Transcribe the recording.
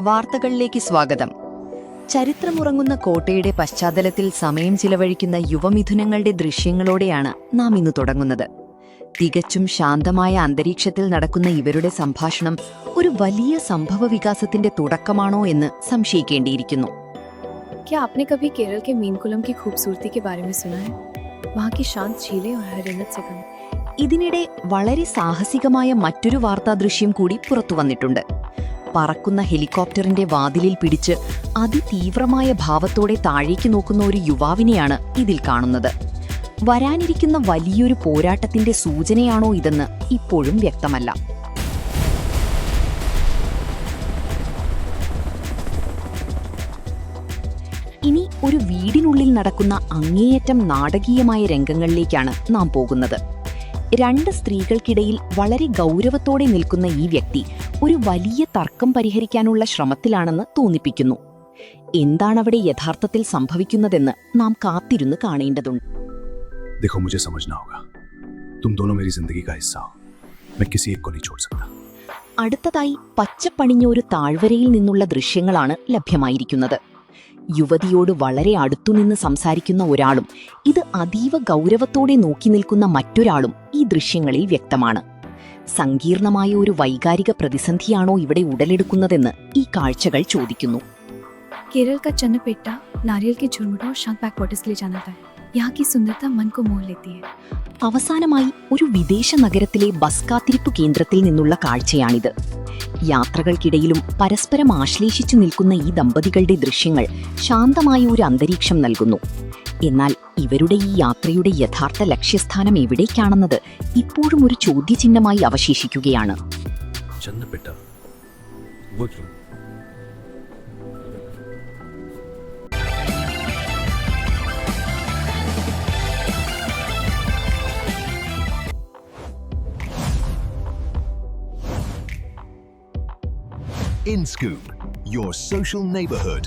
വാർത്തകളിലേക്ക് സ്വാഗതം. ചരിത്രമുറങ്ങുന്ന കോട്ടയുടെ പശ്ചാത്തലത്തിൽ സമയം ചിലവഴിക്കുന്ന യുവമിഥുനങ്ങളുടെ ദൃശ്യങ്ങളോടെയാണ് നാം ഇന്ന് തുടങ്ങുന്നത്. തികച്ചും ശാന്തമായ അന്തരീക്ഷത്തിൽ നടക്കുന്ന ഇവരുടെ സംഭാഷണം ഒരു വലിയ സംഭവവികാസത്തിന്റെ തുടക്കമാണോ എന്ന് സംശയിക്കേണ്ടിയിരിക്കുന്നു. क्या आपने कभी केरल के मीनकुलम की खूबसूरती के बारे में सुना है? वहाँ की शांत झीलें और हरियाणा से कम. ഇതിനിടെ വളരെ സാഹസികമായ മറ്റൊരു വാർത്താദൃശ്യം കൂടി പുറത്തുവന്നിട്ടുണ്ട്. പറക്കുന്ന ഹെലികോപ്റ്ററിന്റെ വാതിലിൽ പിടിച്ച് അതിതീവ്രമായ ഭാവത്തോടെ താഴേക്ക് നോക്കുന്ന ഒരു യുവാവിനെയാണ് ഇതിൽ കാണുന്നത്. വരാനിരിക്കുന്ന വലിയൊരു പോരാട്ടത്തിന്റെ സൂചനയാണോ ഇതെന്ന് ഇപ്പോഴും വ്യക്തമല്ല. ഇനി ഒരു വീടിനുള്ളിൽ നടക്കുന്ന അങ്ങേയറ്റം നാടകീയമായ രംഗങ്ങളിലേക്കാണ് നാം പോകുന്നത്. രണ്ട് സ്ത്രീകൾക്കിടയിൽ വളരെ ഗൗരവത്തോടെ നിൽക്കുന്ന ഈ വ്യക്തി ഒരു വലിയ തർക്കം പരിഹരിക്കാനുള്ള ശ്രമത്തിലാണെന്ന് തോന്നിപ്പിക്കുന്നു. എന്താണവിടെ യഥാർത്ഥത്തിൽ സംഭവിക്കുന്നതെന്ന് നാം കാത്തിരുന്ന് കാണേണ്ടതുണ്ട്. देखो मुझे समझना होगा तुम दोनों मेरी जिंदगी का हिस्सा हो मैं किसी एक को नहीं छोड़ सकता. അടുത്തതായി പച്ചപ്പണിഞ്ഞ ഒരു താഴ്വരയിൽ നിന്നുള്ള ദൃശ്യങ്ങളാണ് ലഭ്യമായിരിക്കുന്നത്. യുവതിയോട് വളരെ അടുത്തുനിന്ന് സംസാരിക്കുന്ന ഒരാളും ഇത് അതീവ ഗൗരവത്തോടെ നോക്കി നിൽക്കുന്ന മറ്റൊരാളും ഈ ദൃശ്യങ്ങളിൽ വ്യക്തമാണ്. സങ്കീർണമായ ഒരു വൈകാരിക പ്രതിസന്ധിയാണോ ഇവിടെ ഉടലെടുക്കുന്നതെന്ന് ഈ കാഴ്ചകൾ ചോദിക്കുന്നു. केरल का चन्नपेट्टा नारियल के झुरमुट और शांत बैकवाटर्स के लिए जाना था. यहाँ की सुंदरता मन को मोह लेती है. അവസാനമായി ഒരു വിദേശ നഗരത്തിലെ ബസ് കാത്തിരിപ്പ് കേന്ദ്രത്തിൽ നിന്നുള്ള കാഴ്ചയാണിത്. യാത്രകൾക്കിടയിലും പരസ്പരം ആശ്ലേഷിച്ചു നിൽക്കുന്ന ഈ ദമ്പതികളുടെ ദൃശ്യങ്ങൾ ശാന്തമായ ഒരു അന്തരീക്ഷം നൽകുന്നു. എന്നാൽ ഇവരുടെ ഈ യാത്രയുടെ യഥാർത്ഥ ലക്ഷ്യസ്ഥാനം എവിടേക്കാണെന്നത് ഇപ്പോഴും ഒരു ചോദ്യചിഹ്നമായി അവശേഷിക്കുകയാണ്. चन्नपेट्टा वो क्यों? InScoop, your social neighborhood.